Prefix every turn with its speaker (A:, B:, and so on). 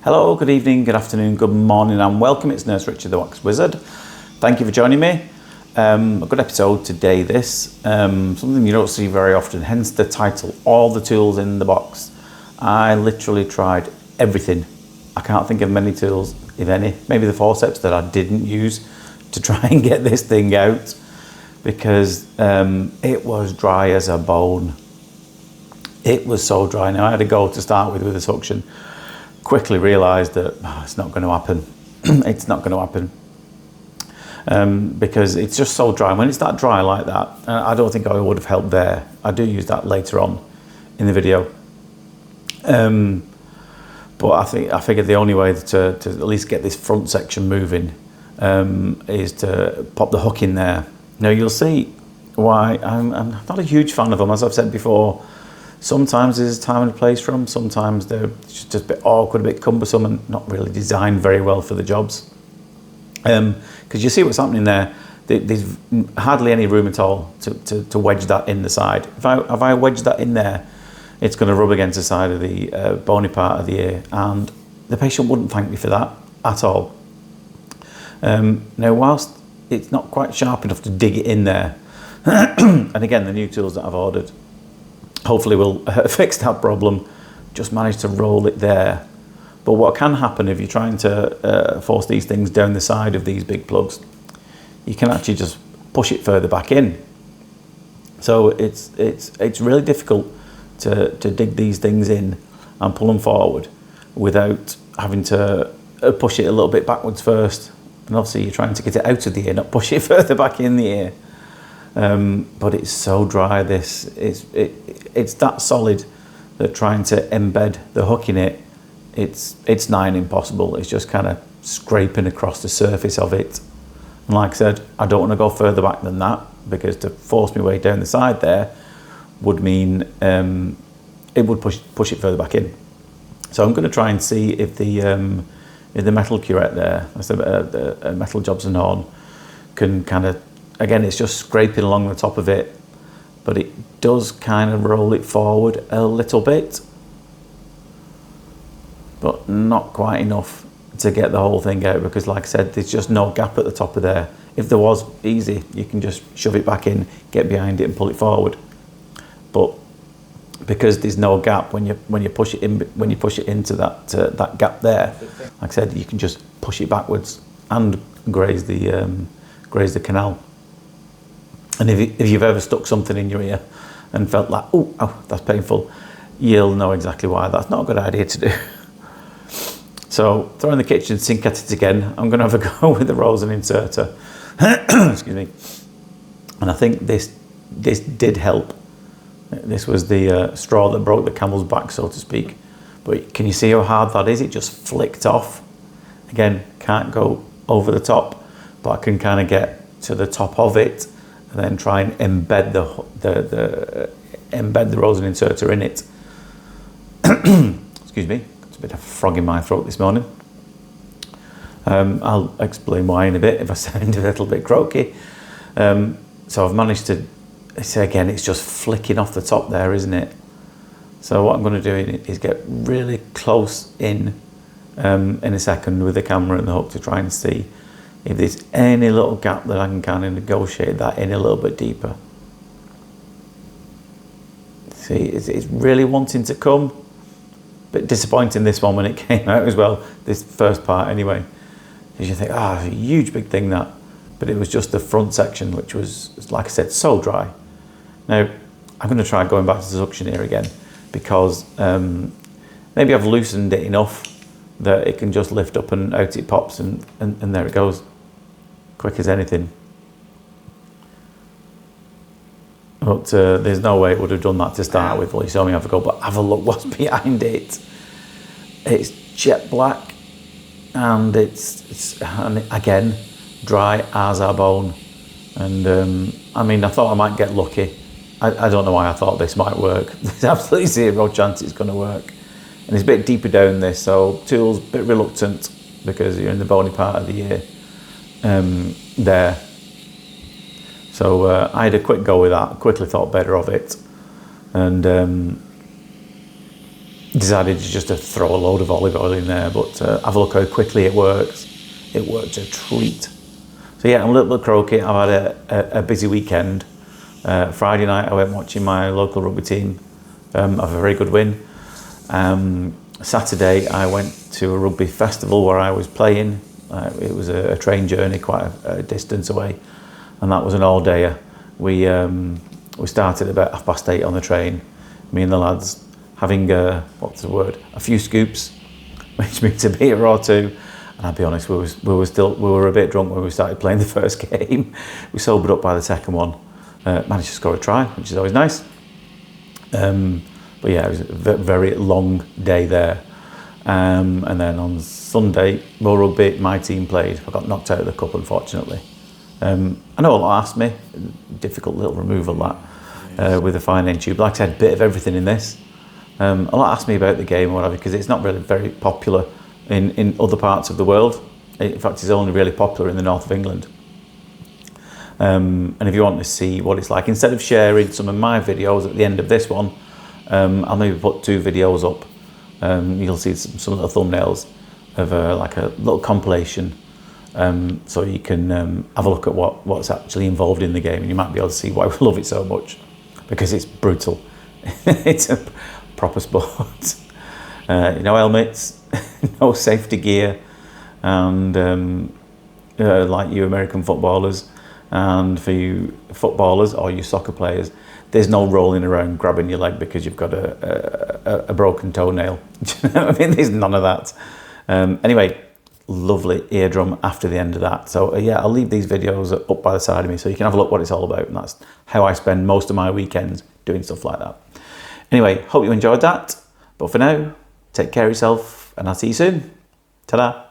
A: Hello, good evening, good afternoon, good morning and welcome. It's Nurse Richard the Wax Wizard. Thank you for joining me. A good episode today this. Something you don't see very often, hence the title, all the tools in the box. I literally tried everything. I can't think of many tools, if any. Maybe the forceps that I didn't use to try and get this thing out because it was dry as a bone. It was so dry. Now I had a go to start with a suction. Quickly realised that it's not going to happen. It's not going to happen because it's just so dry. When it's that dry like that, I don't think I would have helped there. I do use that later on in the video. But I figured the only way to at least get this front section moving is to pop the hook in there. Now you'll see why I'm not a huge fan of them, as I've said before. Sometimes there's a time and a place for them. Sometimes they're just a bit awkward, a bit cumbersome, and not really designed very well for the jobs. Because you see what's happening there. There's hardly any room at all to wedge that in the side. If I wedge that in there, it's going to rub against the side of the bony part of the ear, and the patient wouldn't thank me for that at all. Now, whilst it's not quite sharp enough to dig it in there, and again, the new tools that I've ordered hopefully will fix that problem, just manage to roll it there. But what can happen if you're trying to force these things down the side of these big plugs, you can actually just push it further back in. So it's really difficult to dig these things in and pull them forward without having to push it a little bit backwards first. And obviously you're trying to get it out of the ear, not push it further back in the ear. But it's so dry, it's that solid that trying to embed the hook in it, it's nigh impossible. It's just kind of scraping across the surface of it. And like I said, I don't want to go further back than that, because to force my way down the side there would mean it would push it further back in. So I'm going to try and see if the metal curette there, that's the metal Jobson horn, can kind of, again, it's just scraping along the top of it, but it does kind of roll it forward a little bit, but not quite enough to get the whole thing out, because like I said, there's just no gap at the top of there. If there was, easy, you can just shove it back in, get behind it and pull it forward. But because there's no gap, when you push it into that gap there, like I said, you can just push it backwards and graze the canal. And if you've ever stuck something in your ear and felt like, oh, that's painful, you'll know exactly why that's not a good idea to do. So throwing the kitchen sink at it again, I'm going to have a go with the Rosen inserter. Excuse me. And I think this did help. This was the straw that broke the camel's back, so to speak. But can you see how hard that is? It just flicked off. Again, can't go over the top, but I can kind of get to the top of it and then try and embed the Rosen inserter in it. Excuse me, got a bit of a frog in my throat this morning. I'll explain why in a bit if I sound a little bit croaky. So I've managed to say, again, it's just flicking off the top there, isn't it? So what I'm going to do is get really close in a second with the camera and the hook to try and see if there's any little gap that I can kind of negotiate that in a little bit deeper. See, it's really wanting to come. Bit disappointing this one when it came out as well, this first part anyway. Because you think, it's a huge big thing that. But it was just the front section, which was, like I said, so dry. Now, I'm going to try going back to the suction here again, because maybe I've loosened it enough that it can just lift up and out it pops, and there it goes, quick as anything. But there's no way it would have done that to start with. Well, you saw me have a go, but have a look what's behind it. It's jet black, and it's again dry as a bone. And I mean, I thought I might get lucky. I don't know why I thought this might work. There's absolutely zero chance it's going to work. And it's a bit deeper down this, so tool's a bit reluctant because you're in the bony part of the ear there. So I had a quick go with that, quickly thought better of it. And decided just to throw a load of olive oil in there, but have a look how quickly it works. It works a treat. So yeah, I'm a little bit croaky. I've had a busy weekend. Friday night I went watching my local rugby team have a very good win. Saturday I went to a rugby festival where I was playing. It was a train journey, quite a distance away, and that was an all-dayer. We started about 8:30 on the train, me and the lads, having what's the word, a few scoops, which means a beer or two. And I'll be honest, we were a bit drunk when we started playing the first game. We sobered up by the second one. Managed to score a try, which is always nice. But yeah, it was a very long day there. And then on Sunday, more rugby, my team played. I got knocked out of the cup, unfortunately. I know a lot asked me, difficult little removal that, with a fine end tube. Like I said, a bit of everything in this. A lot asked me about the game or whatever, because it's not really very popular in other parts of the world. In fact, it's only really popular in the north of England. And if you want to see what it's like, instead of sharing some of my videos at the end of this one, I'll maybe put 2 videos up. You'll see some of the thumbnails of like a little compilation, so you can have a look at what's actually involved in the game, and you might be able to see why we love it so much, because it's brutal. It's a proper sport. No helmets, no safety gear, and like you American footballers, and for you footballers or you soccer players, there's no rolling around grabbing your leg because you've got a broken toenail. Do you know what I mean? There's none of that. Anyway, lovely eardrum after the end of that. So yeah, I'll leave these videos up by the side of me so you can have a look what it's all about, and that's how I spend most of my weekends, doing stuff like that. Anyway, hope you enjoyed that. But for now, take care of yourself, and I'll see you soon. Ta-da.